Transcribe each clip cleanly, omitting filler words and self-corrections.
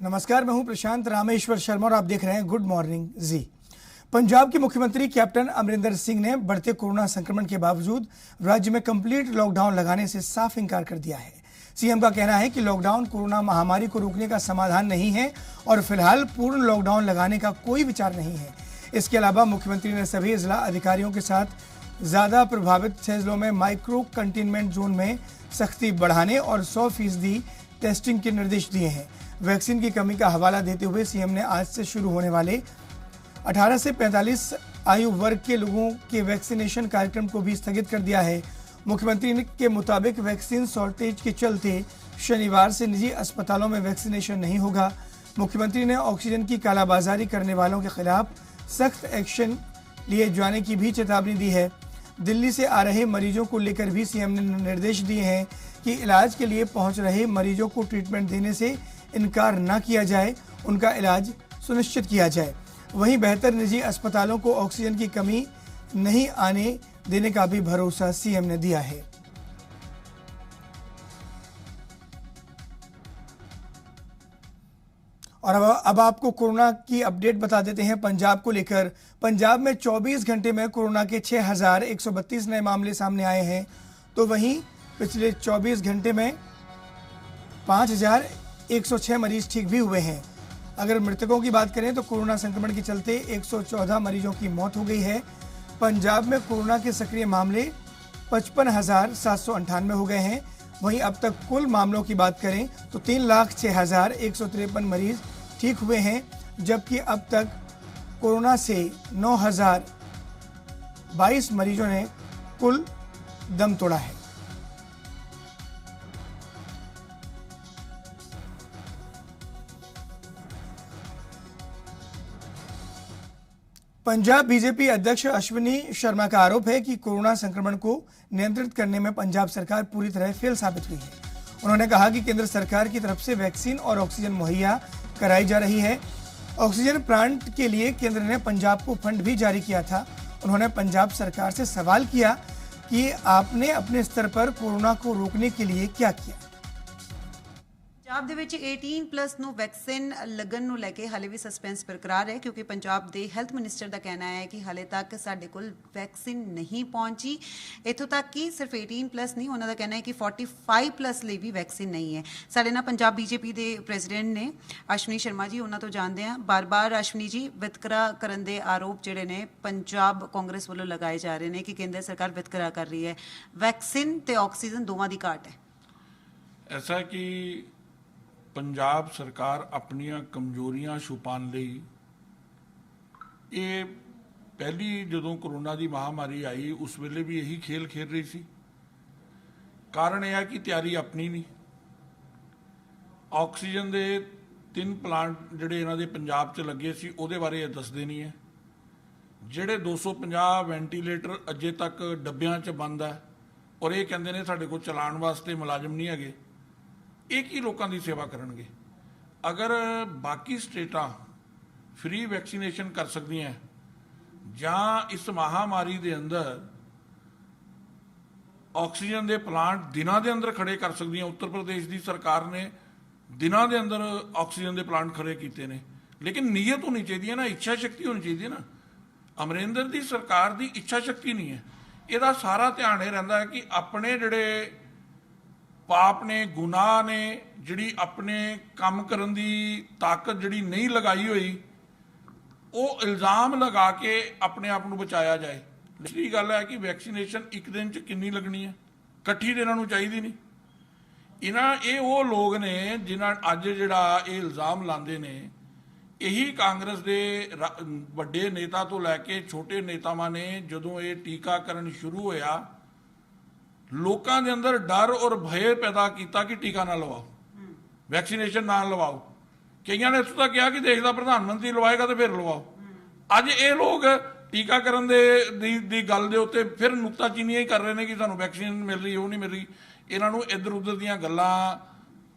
नमस्कार, मैं हूं प्रशांत रामेश्वर शर्मा और आप देख रहे हैं गुड मॉर्निंग जी। पंजाब के मुख्यमंत्री कैप्टन अमरिंदर सिंह ने बढ़ते कोरोना संक्रमण के बावजूद राज्य में कंप्लीट लॉकडाउन लगाने से साफ इनकार कर दिया है। सीएम का कहना है कि लॉकडाउन कोरोना महामारी को रोकने का समाधान नहीं है और फिलहाल पूर्ण लॉकडाउन लगाने का कोई विचार नहीं है। इसके अलावा मुख्यमंत्री ने सभी जिला अधिकारियों के साथ ज्यादा प्रभावित 6 जिलों में माइक्रो कंटेनमेंट जोन में सख्ती बढ़ाने और 100% टेस्टिंग के निर्देश दिए हैं। वैक्सीन की कमी का हवाला देते हुए सीएम ने आज से शुरू होने वाले 18 से 45 आयु वर्ग के लोगों के वैक्सीनेशन कार्यक्रम को भी स्थगित कर दिया है। मुख्यमंत्री के मुताबिक वैक्सीन शॉर्टेज के चलते शनिवार से निजी अस्पतालों में वैक्सीनेशन नहीं होगा। मुख्यमंत्री ने ऑक्सीजन की कालाबाजारी करने वालों के खिलाफ सख्त एक्शन लिए जाने की भी चेतावनी दी है। दिल्ली से आ रहे मरीजों को लेकर भी सीएम ने निर्देश दिए हैं कि इलाज के लिए पहुंच रहे मरीजों को ट्रीटमेंट देने से इनकार न किया जाए, उनका इलाज सुनिश्चित किया जाए। वहीं बेहतर निजी अस्पतालों को ऑक्सीजन की कमी नहीं आने देने का भी भरोसा सीएम ने दिया है। और अब आपको कोरोना की अपडेट बता देते हैं पंजाब को लेकर। पंजाब में 24 घंटे में कोरोना के 6132 नए मामले सामने आए हैं, तो वहीं पिछले 24 घंटे में 5106 मरीज ठीक भी हुए हैं। अगर मृतकों की बात करें तो कोरोना संक्रमण के चलते 114 मरीजों की मौत हो गई है। पंजाब में कोरोना के सक्रिय मामले 55,798 हो गए हैं। वहीं अब तक कुल मामलों की बात करें तो 3,06,153 मरीज ठीक हुए हैं, जबकि अब तक कोरोना से 9,022 मरीजों ने कुल दम तोड़ा है। पंजाब बीजेपी अध्यक्ष अश्विनी शर्मा का आरोप है कि कोरोना संक्रमण को नियंत्रित करने में पंजाब सरकार पूरी तरह फेल साबित हुई है। उन्होंने कहा कि केंद्र सरकार की तरफ से वैक्सीन और ऑक्सीजन मुहैया कराई जा रही है। ऑक्सीजन प्लांट के लिए केंद्र ने पंजाब को फंड भी जारी किया था। उन्होंने पंजाब सरकार से सवाल किया कि आपने अपने स्तर पर कोरोना को रोकने के लिए क्या किया। पंजाब ਦੇ ਵਿੱਚ 18+ ਨੂੰ ਵੈਕਸੀਨ ਲੱਗਣ ਨੂੰ ਲੈ ਕੇ ਹਾਲੇ ਵੀ ਸਸਪੈਂਸ ਬਰਕਰਾਰ ਹੈ, ਕਿਉਂਕਿ ਪੰਜਾਬ ਦੇ ਹੈਲਥ ਮਿਨਿਸਟਰ ਦਾ ਕਹਿਣਾ ਹੈ ਕਿ ਹਾਲੇ ਤੱਕ ਸਾਡੇ ਕੋਲ ਵੈਕਸੀਨ ਨਹੀਂ ਪਹੁੰਚੀ। ਇੱਥੋਂ ਤੱਕ ਕਿ ਸਿਰਫ 18+ ਨਹੀਂ, ਉਹਨਾਂ ਦਾ ਕਹਿਣਾ ਹੈ ਕਿ 45+ ਲਈ ਵੀ ਵੈਕਸੀਨ ਨਹੀਂ ਹੈ। ਸਾਡੇ ਨਾਲ ਪੰਜਾਬ ਬੀਜੇਪੀ ਦੇ ਪ੍ਰੈਜ਼ੀਡੈਂਟ ਨੇ ਅਸ਼ਵਨੀ ਸ਼ਰਮਾ ਜੀ, ਉਹਨਾਂ ਤੋਂ ਜਾਣਦੇ ਹਾਂ। ਬਾਰ-ਬਾਰ ਅਸ਼ਵਨੀ ਜੀ, ਵਿਤਕਰਾ ਕਰਨ ਦੇ ਆਰੋਪ ਜਿਹੜੇ ਨੇ ਪੰਜਾਬ ਕਾਂਗਰਸ ਵੱਲੋਂ ਲਗਾਏ ਜਾ ਰਹੇ ਨੇ ਕਿ ਕੇਂਦਰ ਸਰਕਾਰ ਵਿਤਕਰਾ ਕਰ ਰਹੀ ਹੈ। ਵੈਕਸੀਨ ਤੇ ਆਕਸੀਜਨ ਦੋਵਾਂ ਦੀ ਘਾਟ ਹੈ। ऐसा कि पंजाब सरकार अपनियां कमजोरियां छुपाने लई ये पहली जदों कोरोना की महामारी आई उस वेले भी यही खेल खेल रही सी। कारण यह है कि तैयारी अपनी नहीं। ऑक्सीजन के 3 प्लांट जिहड़े इन्हां दे पंजाब च लगे सी उहदे बारे दसदे नहीं है। जिहड़े 250 वेंटीलेटर अजे तक डब्बियां च बंद है और ये कहंदे ने साडे कोल चलाण वास्ते मुलाजम नहीं हैगे, एक ही लोगों की सेवा करेंगे। अगर बाकी स्टेटां फ्री वैक्सीनेशन कर सकती हैं जां इस महामारी के अंदर ऑक्सीजन के प्लांट दिनों के अंदर खड़े कर सकती हैं। उत्तर प्रदेश की सरकार ने दिनों के अंदर ऑक्सीजन के प्लांट खड़े किए हैं, लेकिन नीयत होनी चाहिए ना, इच्छा शक्ति होनी चाहिए ना। अमरिंदर की सरकार की इच्छा शक्ति नहीं है। इसका सारा ध्यान यह रहिंदा है कि अपने जिहड़े पाप ने, गुनाह ने, जिहड़ी अपने काम करन दी ताकत जिहड़ी नहीं लगाई हुई, वो इल्ज़ाम लगा के अपने आप को बचाया जाए। दूसरी गल है कि वैक्सीनेशन एक दिन च कितनी लगनी है, इकट्ठी तो इन्हों चाहिए नहीं। ये वो लोग ने जिन्हां अज जिहड़ा ये इल्ज़ाम लाते ने, यही कांग्रेस के वड्डे नेता तो लैके छोटे नेतावां ने जदों ये टीकाकरण शुरू होया लोगों के अंदर डर और भय पैदा किया कि टीका ना लवाओ, वैक्सीनेशन ना लवाओ। कई ने इतों तक कहा कि देश का प्रधानमंत्री लवाएगा तो फिर लवाओ। अज ये लोग टीकाकरण की गल के उत्ते फिर नुकताचीनियां ही कर रहे हैं कि सानू वैक्सीन मिल रही, वो नहीं मिल रही। इन्हों इधर उधर दीयां गल्लां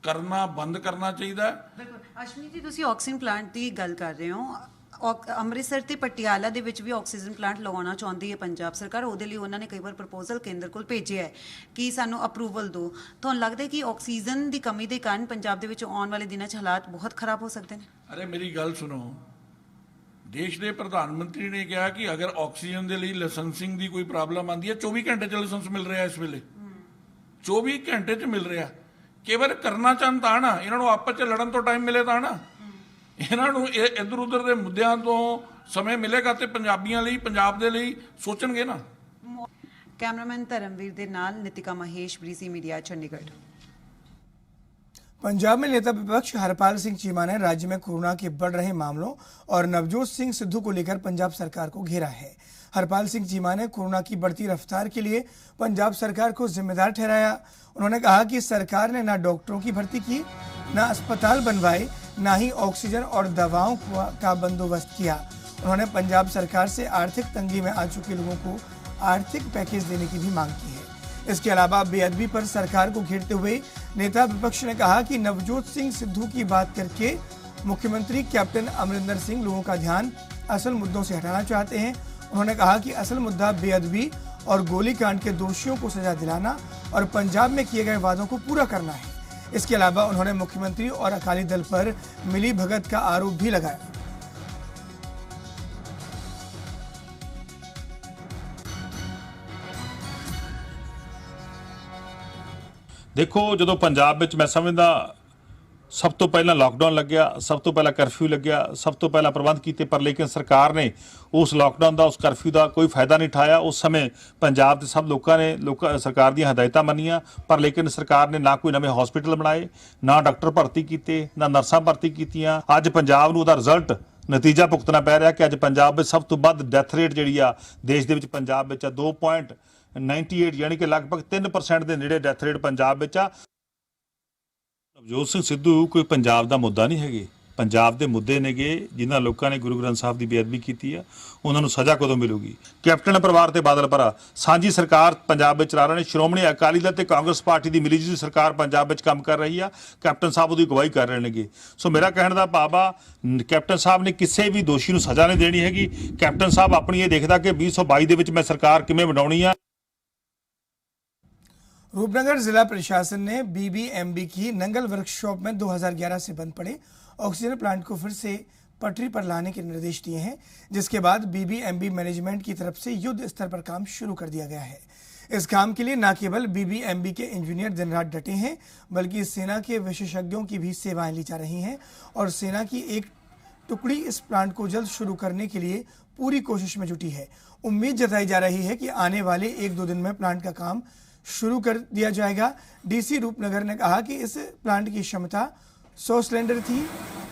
करना बंद करना चाहिए। बिल्कुल अश्विनी जी, तुसीं ऑक्सीजन प्लांट की गल कर रहे हो। ਅੰਮ੍ਰਿਤਸਰ ਤੇ ਪਟਿਆਲਾ ਦੇ ਵਿੱਚ ਵੀ ਆਕਸੀਜਨ ਪਲਾਂਟ ਲਗਾਉਣਾ ਚਾਹੁੰਦੀ ਹੈ ਪੰਜਾਬ ਸਰਕਾਰ। ਉਹਦੇ ਲਈ ਉਹਨਾਂ ਨੇ ਕਈ ਵਾਰ ਪ੍ਰਪੋਜ਼ਲ ਕੇਂਦਰ ਕੋਲ ਭੇਜਿਆ ਹੈ ਕਿ ਸਾਨੂੰ ਅਪਰੂਵਲ ਦਿਓ। ਤੁਹਾਨੂੰ ਲੱਗਦਾ ਹੈ ਕਿ ਆਕਸੀਜਨ ਦੀ ਕਮੀ ਦੇ ਕਾਰਨ ਪੰਜਾਬ ਦੇ ਵਿੱਚ ਆਉਣ ਵਾਲੇ ਦਿਨਾਂ 'ਚ ਹਾਲਾਤ ਬਹੁਤ ਖਰਾਬ ਹੋ ਸਕਦੇ ਨੇ? ਅਰੇ ਮੇਰੀ ਗੱਲ ਸੁਣੋ, ਦੇਸ਼ ਦੇ ਪ੍ਰਧਾਨ ਮੰਤਰੀ ਨੇ ਕਿਹਾ ਕਿ ਅਗਰ ਆਕਸੀਜਨ ਦੇ ਲਈ ਲਾਇਸੈਂਸਿੰਗ ਦੀ ਕੋਈ ਪ੍ਰੋਬਲਮ ਆਉਂਦੀ ਹੈ 24 ਘੰਟੇ 'ਚ ਲਾਇਸੈਂਸ ਮਿਲ ਰਿਹਾ ਇਸ ਵੇਲੇ, 24 ਘੰਟੇ 'ਚ ਮਿਲ ਰਿਹਾ। ਕਈ ਵਾਰ ਕਰਨਾ ਚਾਹੁਣ ਤਾਂ ਨਾ, ਇਹਨਾਂ ਨੂੰ ਆਪਸ 'ਚ ਲੜਨ ਤੋਂ ਟਾਈਮ ਮਿਲੇ ਤਾਂ ਨਾ, ਇਹਨਾਂ ਨੂੰ ਇੱਧਰ ਉੱਧਰ ਦੇ ਮੁੱਦਿਆਂ ਤੋਂ ਸਮੇਂ ਮਿਲੇਗਾ ਤੇ ਪੰਜਾਬੀਆਂ ਲਈ, ਪੰਜਾਬ ਦੇ ਲਈ ਸੋਚਣਗੇ ਨਾ। कैमरामैन धर्मवीर के नाल नितिका महेश, BC मीडिया, चंडीगढ़। पंजाब में नेता विपक्ष हरपाल सिंह चीमा ने राज्य में कोरोना के बढ़ रहे मामलों और नवजोत सिंह सिद्धू को लेकर पंजाब सरकार को घेरा है। हरपाल सिंह चीमा ने कोरोना की बढ़ती रफ्तार के लिए पंजाब सरकार को जिम्मेदार ठहराया। उन्होंने कहा कि सरकार ने न डॉक्टरों की भर्ती की, न अस्पताल बनवाए, न ही ऑक्सीजन और दवाओं का बंदोबस्त किया। उन्होंने पंजाब सरकार से आर्थिक तंगी में आ चुके लोगों को आर्थिक पैकेज देने की भी मांग की है। इसके अलावा बेअदबी पर सरकार को घेरते हुए नेता विपक्ष ने कहा कि नवजोत सिंह सिद्धू की बात करके मुख्यमंत्री कैप्टन अमरिंदर सिंह लोगों का ध्यान असल मुद्दों से हटाना चाहते हैं। उन्होंने कहा कि असल मुद्दा बेअदबी और गोलीकांड के दोषियों को सजा दिलाना और पंजाब में किए गए वादों को पूरा करना है। इसके अलावा उन्होंने मुख्यमंत्री और अकाली दल पर मिलीभगत का आरोप भी लगाया। देखो, जो पंजाब में मैं समझदा सब तो पहला लॉकडाउन लग्या, सब तो पहला कर्फ्यू लग्या, सब तो पहला प्रबंध किए, पर लेकिन सरकार ने उस लॉकडाउन का, उस कर्फ्यू का कोई फायदा नहीं उठाया। उस समय पंजाब के सब लोगों ने सरकार दी हदायतां मनियां, पर लेकिन सरकार ने ना कोई नवे हॉस्पिटल बनाए, ना डॉक्टर भर्ती किए, ना नर्सां भर्ती कीतियां। अज पंजाब नूं उहदा रिजल्ट नतीजा भुगतना पै रहा कि अज पंजाब में सब तो वध डैथ रेट जिहड़ी आ देश दे विच पंजाब विच 2.98 यानी कि लगभग 3% के नेड़े डैथ रेट पंजाब में आ। नवजोत सिंह सिद्धू कोई पंजाब का मुद्दा नहीं है। पंजाब के मुद्दे नेगे जिन्होंने लोगों ने गुरु ग्रंथ साहब की बेअदबी की है, उन्होंने सज़ा कदों मिलूगी। कैप्टन परिवार ते बादल भरा सांझी सरकार पंजाब में चला रहे हैं। श्रोमणी अकाली दल ते कांग्रेस पार्टी की मिली जुली सरकार पंजाब में काम कर रही है। कैप्टन साहब उसकी अगवाई कर रहे हैं। सो मेरा कहने का भाव आ, कैप्टन साहब ने किसी भी दोषी को सज़ा नहीं देनी हैगी। कैप्टन साहब अपनी ये देखता कि 2022 के मैं सरकार किवें बनाउणी आ। रूपनगर जिला प्रशासन ने BBMB की नंगल वर्कशॉप में 2011 से बंद पड़े ऑक्सीजन प्लांट को फिर से पटरी पर लाने के निर्देश दिए हैं, जिसके बाद BBMB मैनेजमेंट की तरफ से युद्ध स्तर पर काम शुरू कर दिया गया है। इस काम के लिए न केवल BBMB के इंजीनियर दिन रात डटे हैं, बल्कि सेना के विशेषज्ञों की भी सेवाएं ली जा रही हैं और सेना की एक टुकड़ी इस प्लांट को जल्द शुरू करने के लिए पूरी कोशिश में जुटी है। उम्मीद जताई जा रही है कि आने वाले 1-2 दिन में प्लांट का काम शुरू कर दिया जाएगा। DC रूपनगर ने कहा कि इस प्लांट की क्षमता 100 सिलेंडर थी,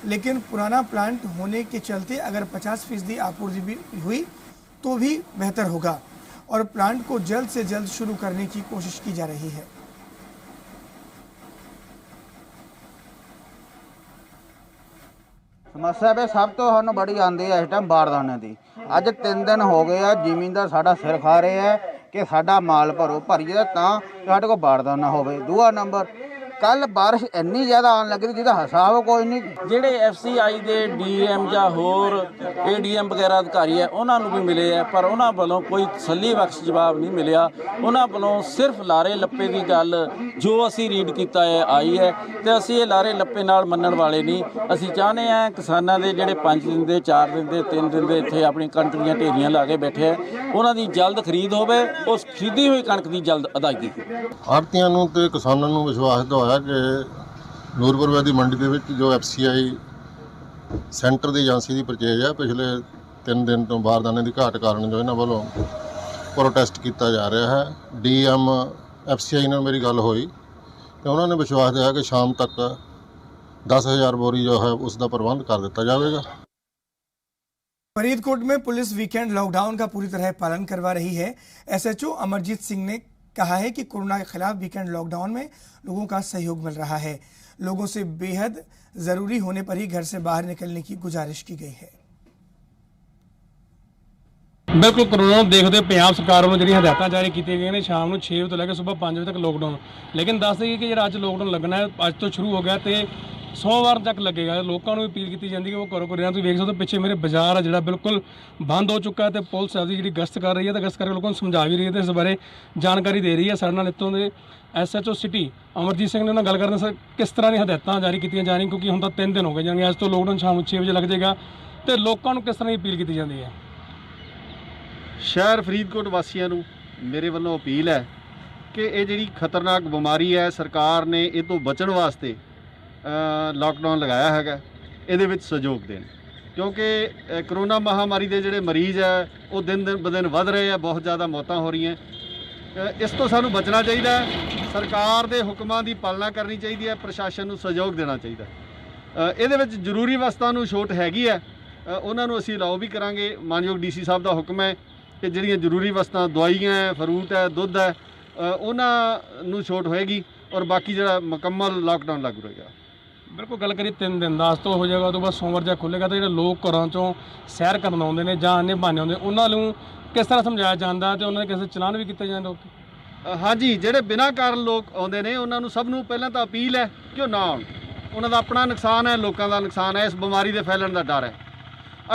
लेकिन पुराना प्लांट होने के चलते अगर 50% आपूर्ति भी हुई तो भी बेहतर होगा और प्लांट को जल्द से जल्द शुरू करने की कोशिश की जा रही है। समस्या पे सब तो सानू बड़ी आती है इस टाइम बारदाने की। अज 3 दिन हो गए आ, जिमींदार साडा सिर खा रहे हैं कि साडा माल भरो, भरीए तां साडे कोल बारदाना होवे। दूआ नंबर कल बारिश इन्नी ज़्यादा आन लगी जिहदा हिसाब कोई नहीं। ਜਿਹੜੇ FCI ਦੇ DM ਜਾਂ ਹੋਰ ADM ਵਗੈਰਾ ਅਧਿਕਾਰੀ ਹੈ ਉਹਨਾਂ ਨੂੰ ਵੀ ਮਿਲੇ ਹੈ, ਪਰ ਉਹਨਾਂ ਵੱਲੋਂ ਕੋਈ ਤਸੱਲੀ ਬਖਸ਼ ਜਵਾਬ ਨਹੀਂ ਮਿਲਿਆ। ਉਹਨਾਂ ਵੱਲੋਂ ਸਿਰਫ ਲਾਰੇ ਲੱਪੇ ਦੀ ਗੱਲ ਜੋ ਅਸੀਂ ਰੀਡ ਕੀਤਾ ਹੈ ਆਈ ਹੈ ਤੇ ਅਸੀਂ ਇਹ ਲਾਰੇ ਲੱਪੇ ਨਾਲ ਮੰਨਣ ਵਾਲੇ ਨਹੀਂ। ਅਸੀਂ ਚਾਹੁੰਦੇ ਹਾਂ ਕਿਸਾਨਾਂ ਦੇ ਜਿਹੜੇ 5 ਦਿਨ ਦੇ 4 ਦਿਨ ਦੇ 3 ਦਿਨ ਦੇ ਇੱਥੇ ਆਪਣੀ ਕਣਕ ਦੀਆਂ ਢੇਰੀਆਂ ਲਾ ਕੇ ਬੈਠੇ ਆ, ਉਹਨਾਂ ਦੀ ਜਲਦ ਖਰੀਦ ਹੋਵੇ, ਉਸ ਖਰੀਦੀ ਹੋਈ ਕਣਕ ਦੀ ਜਲਦ ਅਦਾਇਗੀ ਹੋਵੇ। ਆੜ੍ਹਤੀਆਂ ਨੂੰ ਤੇ ਕਿਸਾਨਾਂ ਨੂੰ ਵਿਸ਼ਵਾਸ ਦਵਾਇਆ ਕਿ ਨੂਰਪੁਰ ਦੀ ਮੰਡੀ ਦੇ ਵਿੱਚ ਜੋ FCI ਸੈਂਟਰ ਦੀ ਏਜੰਸੀ ਦੀ ਪਰਚੇਜ ਹੈ, ਪਿਛਲੇ 3 ਦਿਨ ਤੋਂ ਬਾਰਦਾਨੇ ਦੀ ਘਾਟ ਕਾਰਨ ਜੋ ਇਹਨਾਂ ਵੱਲੋਂ ਪ੍ਰੋਟੈਸਟ ਕੀਤਾ ਜਾ ਰਿਹਾ ਹੈ। DM FCI ਨਾਲ ਮੇਰੀ ਗੱਲ ਹੋਈ ਤੇ ਉਹਨਾਂ ਨੇ ਵਿਸ਼ਵਾਸ ਦਿਵਾਇਆ ਕਿ ਸ਼ਾਮ ਤੱਕ 10,000 बोरी जो है उसका प्रबंध कर दिया जाएगा। फरीदकोट में पुलिस वीकेंड लॉकडाउन का पूरी तरह पालन करवा रही है। SHO अमरजीत सिंह ने कहा है कि कोरोना के खिलाफ वीकेंड लॉकडाउन में लोगों का सहयोग मिल रहा है। लोगों से बेहद जरूरी होने पर ही घर से बाहर निकलने की गुजारिश की गई है। बिल्कुल कोरोना देखते पंजाब सरकार वालों जो हदायत जारी की गई ने शाम को 6 बजे तो लैके सुबह 5 बजे तक लॉकडाउन, लेकिन दस दें कि जो अज लॉकडाउन लगना है अज तो शुरू हो गया तो ਸੋਮਵਾਰ ਤੱਕ ਲੱਗੇਗਾ। ਲੋਕਾਂ ਨੂੰ ਅਪੀਲ ਕੀਤੀ ਜਾਂਦੀ ਕਿ ਉਹ ਘਰੋਂ ਘਰਾਂ। ਤੁਸੀਂ ਵੇਖ ਸਕਦੇ ਹੋ ਪਿੱਛੇ ਮੇਰੇ ਬਾਜ਼ਾਰ ਆ ਜਿਹੜਾ ਬਿਲਕੁਲ ਬੰਦ ਹੋ ਚੁੱਕਾ ਤੇ ਪੁਲਿਸ ਆਪਦੀ ਜਿਹੜੀ ਗਸ਼ਤ ਕਰ ਰਹੀ ਹੈ ਤੇ ਗਸ਼ਤ ਕਰਕੇ ਲੋਕਾਂ ਨੂੰ ਸਮਝਾ ਵੀ ਰਹੀ ਹੈ ਤੇ ਇਸ ਬਾਰੇ ਜਾਣਕਾਰੀ ਦੇ ਰਹੀ ਹੈ। ਸਾਡੇ ਨਾਲ ਇੱਥੋਂ ਦੇ SHO ਸਿਟੀ ਅਮਰਜੀਤ ਸਿੰਘ ਨੇ ਨਾਲ ਗੱਲ ਕਰਦੇ ਸਰ ਕਿਸ ਤਰ੍ਹਾਂ ਦੀਆਂ ਹਦਾਇਤਾਂ ਜਾਰੀ ਕੀਤੀਆਂ ਜਾ ਰਹੀਆਂ ਕਿਉਂਕਿ ਹੁਣ ਤਾਂ 3 ਦਿਨ ਹੋ ਗਏ ਜਾਣੀ ਅੱਜ ਤੋਂ ਲੋਕਡਾਊਨ ਸ਼ਾਮ ਨੂੰ 6 ਵਜੇ ਲੱਗ ਜਾਏਗਾ ਤੇ ਲੋਕਾਂ ਨੂੰ ਕਿਸ ਤਰ੍ਹਾਂ ਦੀ ਅਪੀਲ ਕੀਤੀ ਜਾਂਦੀ ਹੈ? ਸ਼ਹਿਰ ਫਰੀਦਕੋਟ ਵਾਸੀਆਂ ਨੂੰ ਮੇਰੇ ਵੱਲੋਂ ਅਪੀਲ ਹੈ ਕਿ ਇਹ ਜਿਹੜੀ ਖਤਰਨਾਕ ਬਿਮਾਰੀ ਹੈ ਸਰਕਾਰ ਨੇ ਇਹ ਤੋਂ ਬਚਣ ਵਾਸਤੇ ਲਾਕਡਾਊਨ ਲਗਾਇਆ ਹੈਗਾ, ਇਹਦੇ ਵਿੱਚ ਸਹਿਯੋਗ ਦੇਣ ਕਿਉਂਕਿ ਕਰੋਨਾ ਮਹਾਮਾਰੀ ਦੇ ਜਿਹੜੇ ਮਰੀਜ਼ ਹੈ ਉਹ ਦਿਨ ਬ ਦਿਨ ਵੱਧ ਰਹੇ ਆ, ਬਹੁਤ ਜ਼ਿਆਦਾ ਮੌਤਾਂ ਹੋ ਰਹੀਆਂ। ਇਸ ਤੋਂ ਸਾਨੂੰ ਬਚਣਾ ਚਾਹੀਦਾ ਹੈ, ਸਰਕਾਰ ਦੇ ਹੁਕਮਾਂ ਦੀ ਪਾਲਣਾ ਕਰਨੀ ਚਾਹੀਦੀ ਹੈ, ਪ੍ਰਸ਼ਾਸਨ ਨੂੰ ਸਹਿਯੋਗ ਦੇਣਾ ਚਾਹੀਦਾ। ਇਹਦੇ ਵਿੱਚ ਜ਼ਰੂਰੀ ਵਸਤਾਂ ਨੂੰ ਛੋਟ ਹੈਗੀ ਹੈ, ਉਹਨਾਂ ਨੂੰ ਅਸੀਂ ਅਲਾਓ ਵੀ ਕਰਾਂਗੇ। ਮਾਨਯੋਗ DC ਸਾਹਿਬ ਦਾ ਹੁਕਮ ਹੈ ਕਿ ਜਿਹੜੀਆਂ ਜ਼ਰੂਰੀ ਵਸਤਾਂ ਦਵਾਈਆਂ ਹੈ, ਫਰੂਟ ਹੈ, ਦੁੱਧ ਹੈ, ਉਹਨਾਂ ਨੂੰ ਛੋਟ ਹੋਏਗੀ ਔਰ ਬਾਕੀ ਜਿਹੜਾ ਮੁਕੰਮਲ ਲਾਕਡਾਊਨ ਲਾਗੂ ਰਹੇਗਾ। ਬਿਲਕੁਲ ਗੱਲ ਕਰੀਏ 3 ਦਿਨ ਦਾ ਤੋਂ ਹੋ ਜਾਏਗਾ, ਉਹ ਤੋਂ ਬਾਅਦ ਸੋਮਵਾਰ ਜਾਂ ਖੁੱਲ੍ਹੇਗਾ ਤਾਂ ਜਿਹੜੇ ਲੋਕ ਘਰਾਂ 'ਚੋਂ ਸੈਰ ਕਰਨ ਆਉਂਦੇ ਨੇ ਜਾਂ ਅੰਨੇ ਬਹਾਨੇ ਆਉਂਦੇ ਉਹਨਾਂ ਨੂੰ ਕਿਸ ਤਰ੍ਹਾਂ ਸਮਝਾਇਆ ਜਾਂਦਾ ਤੇ ਉਹਨਾਂ ਦੇ ਕਿਸੇ ਚਲਾਨ ਵੀ ਕੀਤੇ ਜਾਂਦੇ? ਹਾਂਜੀ, ਜਿਹੜੇ ਬਿਨਾਂ ਕਾਰਨ ਲੋਕ ਆਉਂਦੇ ਨੇ ਉਹਨਾਂ ਨੂੰ ਸਭ ਨੂੰ ਪਹਿਲਾਂ ਤਾਂ ਅਪੀਲ ਹੈ ਕਿ ਉਹ ਨਾ ਆਉਣ। ਉਹਨਾਂ ਦਾ ਆਪਣਾ ਨੁਕਸਾਨ ਹੈ, ਲੋਕਾਂ ਦਾ ਨੁਕਸਾਨ ਹੈ, ਇਸ ਬਿਮਾਰੀ ਦੇ ਫੈਲਣ ਦਾ ਡਰ ਹੈ।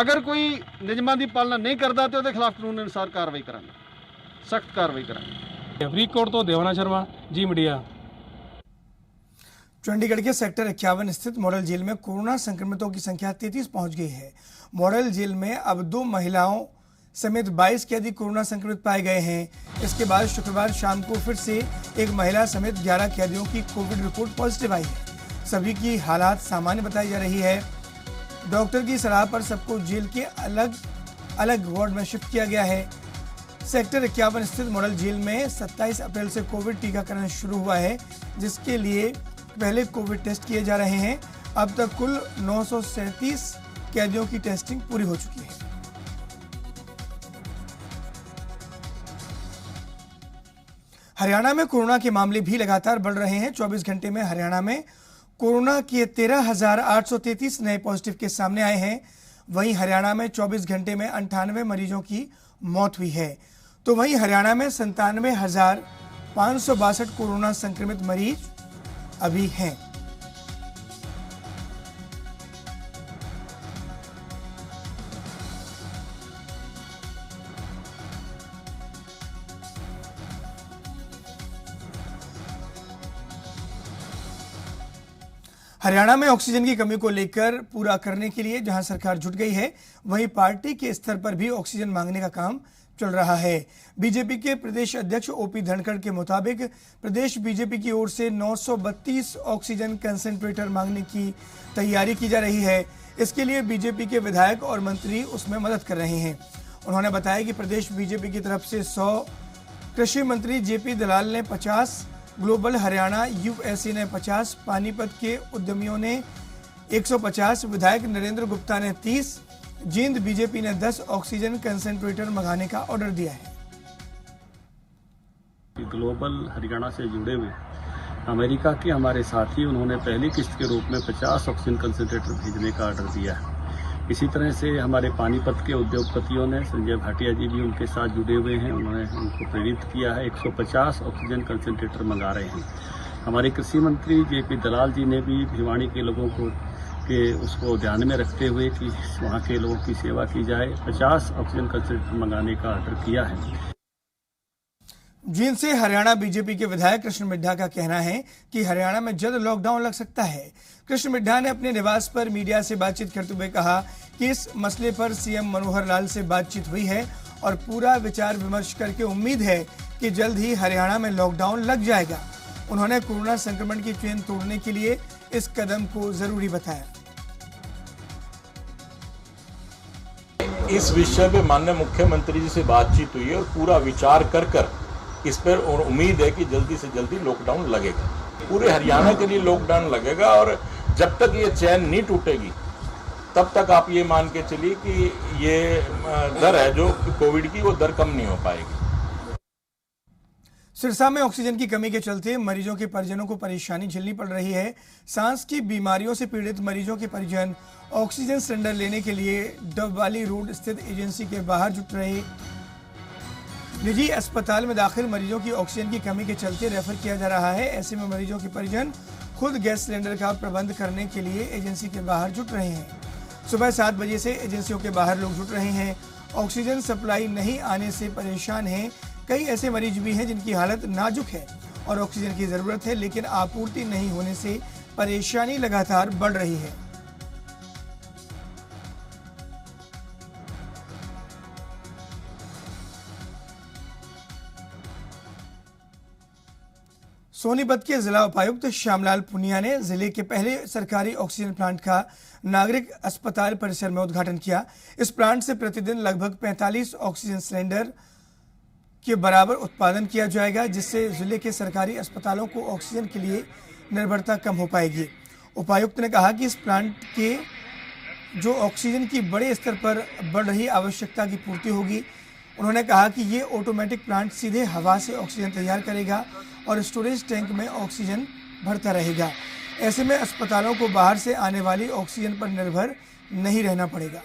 ਅਗਰ ਕੋਈ ਨਿਯਮਾਂ ਦੀ ਪਾਲਣਾ ਨਹੀਂ ਕਰਦਾ ਤਾਂ ਉਹਦੇ ਖਿਲਾਫ ਕਾਨੂੰਨ ਅਨੁਸਾਰ ਕਾਰਵਾਈ ਕਰਾਂਗੇ, सख्त कार्रवाई कराएंगे। फरीदकोट तो देवाना शर्मा, जी मीडिया। चंडीगढ़ के सेक्टर 51 स्थित मॉडल जेल में कोरोना संक्रमितों की संख्या 33 पहुंच गई है। मॉडल जेल में अब 2 महिलाओं समेत 22 कैदी कोरोना संक्रमित पाए गए हैं। इसके बाद शुक्रवार शाम को फिर से एक महिला समेत 11 कैदियों की कोविड रिपोर्ट पॉजिटिव आई है। सभी की हालात सामान्य बताई जा रही है। डॉक्टर की सलाह पर सबको जेल के अलग अलग वार्ड में शिफ्ट किया गया है। सेक्टर 51 स्थित मॉडल जेल में 27 अप्रैल से कोविड टीकाकरण शुरू हुआ है, जिसके लिए पहले कोविड टेस्ट किए जा रहे हैं। अब तक कुल 937 कैदियों की टेस्टिंग पूरी हो चुकी है। हरियाणा में कोरोना के मामले भी लगातार बढ़ रहे हैं। 24 घंटे में हरियाणा में कोरोना के 13,833 नए पॉजिटिव केस सामने आए हैं। वहीं हरियाणा में 24 घंटे में 98 मरीजों की मौत हुई है। तो वहीं हरियाणा में 97,562 कोरोना संक्रमित मरीज अभी हैं। हरियाणा में ऑक्सीजन की कमी को लेकर पूरा करने के लिए जहां सरकार जुट गई है, वहीं पार्टी के स्तर पर भी ऑक्सीजन मांगने का काम चल रहा है। बीजेपी के प्रदेश अध्यक्ष OP धनखड़ के मुताबिक प्रदेश बीजेपी की ओर से 932 ऑक्सीजन कंसंट्रेटर मांगने की तैयारी की जा रही है। इसके लिए बीजेपी के विधायक और मंत्री उसमें मदद कर रहे हैं। उन्होंने बताया कि प्रदेश बीजेपी की तरफ से 100, कृषि मंत्री JP दलाल ने 50, ग्लोबल हरियाणा USA ने 50, पानीपत के उद्यमियों ने 150, विधायक नरेंद्र गुप्ता ने 30, जींद बीजेपी ने 10 ऑक्सीजन कंसंट्रेटर मंगाने का ऑर्डर दिया है। ग्लोबल हरियाणा से जुड़े हुए अमेरिका के हमारे साथी, उन्होंने पहली किस्त के रूप में 50 ऑक्सीजन कंसंट्रेटर भेजने का ऑर्डर दिया है। इसी तरह से हमारे पानीपत के उद्योगपतियों ने, संजय भाटिया जी भी उनके साथ जुड़े हुए हैं, उन्होंने उनको प्रेरित किया है। 150 ऑक्सीजन कंसंट्रेटर मंगा रहे हैं। हमारे कृषि मंत्री JP दलाल जी ने भी भिवानी के लोगों को के उसको ध्यान में रखते हुए कि वहाँ के लोगों की सेवा की जाए, 50 ऑक्सीजन कंसंट्रेटर मंगाने का ऑर्डर किया है। जींद से हरियाणा बीजेपी के विधायक कृष्ण मिड्ढा का कहना है कि हरियाणा में जल्द लॉकडाउन लग सकता है। कृष्ण मिड्ढा ने अपने निवास पर मीडिया से बातचीत करते हुए कहा कि इस मसले पर CM मनोहर लाल से बातचीत हुई है और पूरा विचार विमर्श करके उम्मीद है कि जल्द ही हरियाणा में लॉकडाउन लग जाएगा। उन्होंने कोरोना संक्रमण की चेन तोड़ने के लिए इस कदम को जरूरी बताया। इस विषय पे माननीय मुख्यमंत्री जी से बातचीत हुई है और पूरा विचार कर इस पर और उम्मीद है कि जल्दी से जल्दी लॉकडाउन लगेगा। पूरे हरियाणा के लिए लॉकडाउन लगेगा और जब तक ये चैन नहीं टूटेगी तब तक आप ये मान के चलिए कि ये दर है जो कोविड की, वो दर कम नहीं हो पाएगी। सिरसा में ऑक्सीजन की कमी के चलते मरीजों के परिजनों को परेशानी झेलनी पड़ रही है। सांस की बीमारियों से पीड़ित मरीजों के परिजन ऑक्सीजन सिलेंडर लेने के लिए डबवाली रोड स्थित एजेंसी के बाहर जुट रहे। निजी अस्पताल में दाखिल मरीजों की ऑक्सीजन की कमी के चलते रेफर किया जा रहा है। ऐसे में मरीजों के परिजन खुद गैस सिलेंडर का प्रबंध करने के लिए एजेंसी के बाहर जुट रहे हैं। सुबह 7 बजे से एजेंसियों के बाहर लोग जुट रहे हैं। ऑक्सीजन सप्लाई नहीं आने से परेशान हैं। कई ऐसे मरीज भी हैं जिनकी हालत नाजुक है और ऑक्सीजन की जरूरत है, लेकिन आपूर्ति नहीं होने से परेशानी लगातार बढ़ रही है। सोनीपत के जिला उपायुक्त श्यामलाल पुनिया ने जिले के पहले सरकारी ऑक्सीजन प्लांट का नागरिक अस्पताल परिसर में उद्घाटन किया। इस प्लांट से प्रतिदिन लगभग 45 ऑक्सीजन सिलेंडर के बराबर उत्पादन किया जाएगा, जिससे जिले के सरकारी अस्पतालों को ऑक्सीजन के लिए निर्भरता कम हो पाएगी। उपायुक्त ने कहा कि इस प्लांट के जो ऑक्सीजन की बड़े स्तर पर बढ़ रही आवश्यकता की पूर्ति होगी। उन्होंने कहा कि ये ऑटोमेटिक प्लांट सीधे हवा से ऑक्सीजन तैयार करेगा और स्टोरेज टैंक में ऑक्सीजन भरता रहेगा। ऐसे में अस्पतालों को बाहर से आने वाली ऑक्सीजन पर निर्भर नहीं रहना पड़ेगा।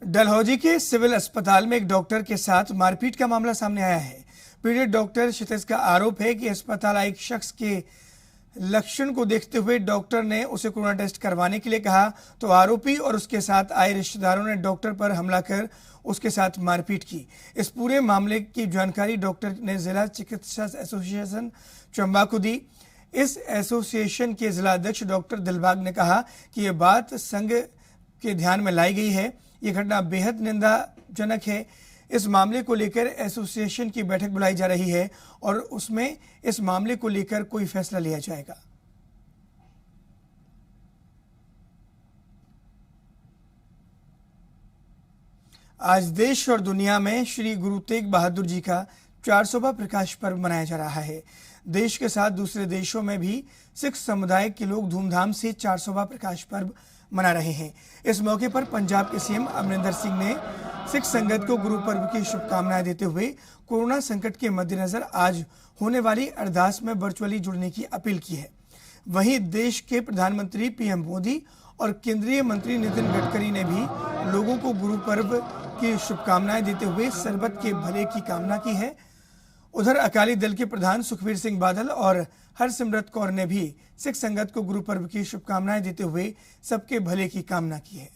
डलहौजी के सिविल अस्पताल में एक डॉक्टर के साथ मारपीट का मामला सामने आया है। पीड़ित डॉक्टर क्षितिज का आरोप है कि अस्पताल आए एक शख्स के लक्षण को देखते हुए डॉक्टर ने उसे कोरोना टेस्ट करवाने के लिए कहा, तो आरोपी और उसके साथ आए रिश्तेदारों ने डॉक्टर पर हमला कर उसके साथ मारपीट की। इस पूरे मामले की जानकारी डॉक्टर ने जिला चिकित्सा एसोसिएशन चंबा को दी। इस एसोसिएशन के जिला अध्यक्ष डॉक्टर दिलबाग ने कहा कि ये बात संघ के ध्यान में लाई गई है। ये घटना बेहद निंदाजनक है। इस मामले को लेकर एसोसिएशन की बैठक बुलाई जा रही है और उसमें इस मामले को लेकर कोई फैसला लिया जाएगा। आज देश और दुनिया में श्री गुरु तेग बहादुर जी का 400वां प्रकाश पर्व मनाया जा रहा है। देश के साथ दूसरे देशों में भी सिख समुदाय के लोग धूमधाम से 400वां प्रकाश पर्व मना रहे हैं। इस मौके पर पंजाब के सीएम अमरिंदर सिंह ने सिख संगत को गुरु पर्व की शुभकामनाएं देते हुए कोरोना संकट के मद्देनजर आज होने वाली अरदास में वर्चुअली जुड़ने की अपील की है। वहीं देश के प्रधानमंत्री पीएम मोदी और केंद्रीय मंत्री नितिन गडकरी ने भी लोगों को गुरु पर्व की शुभकामनाएं देते हुए सरबत के भले की कामना की है। उधर अकाली दल के प्रधान सुखबीर सिंह बादल और हरसिमरत कौर ने भी सिख संगत को गुरु पर्व की शुभकामनाएं देते हुए सबके भले की कामना की है।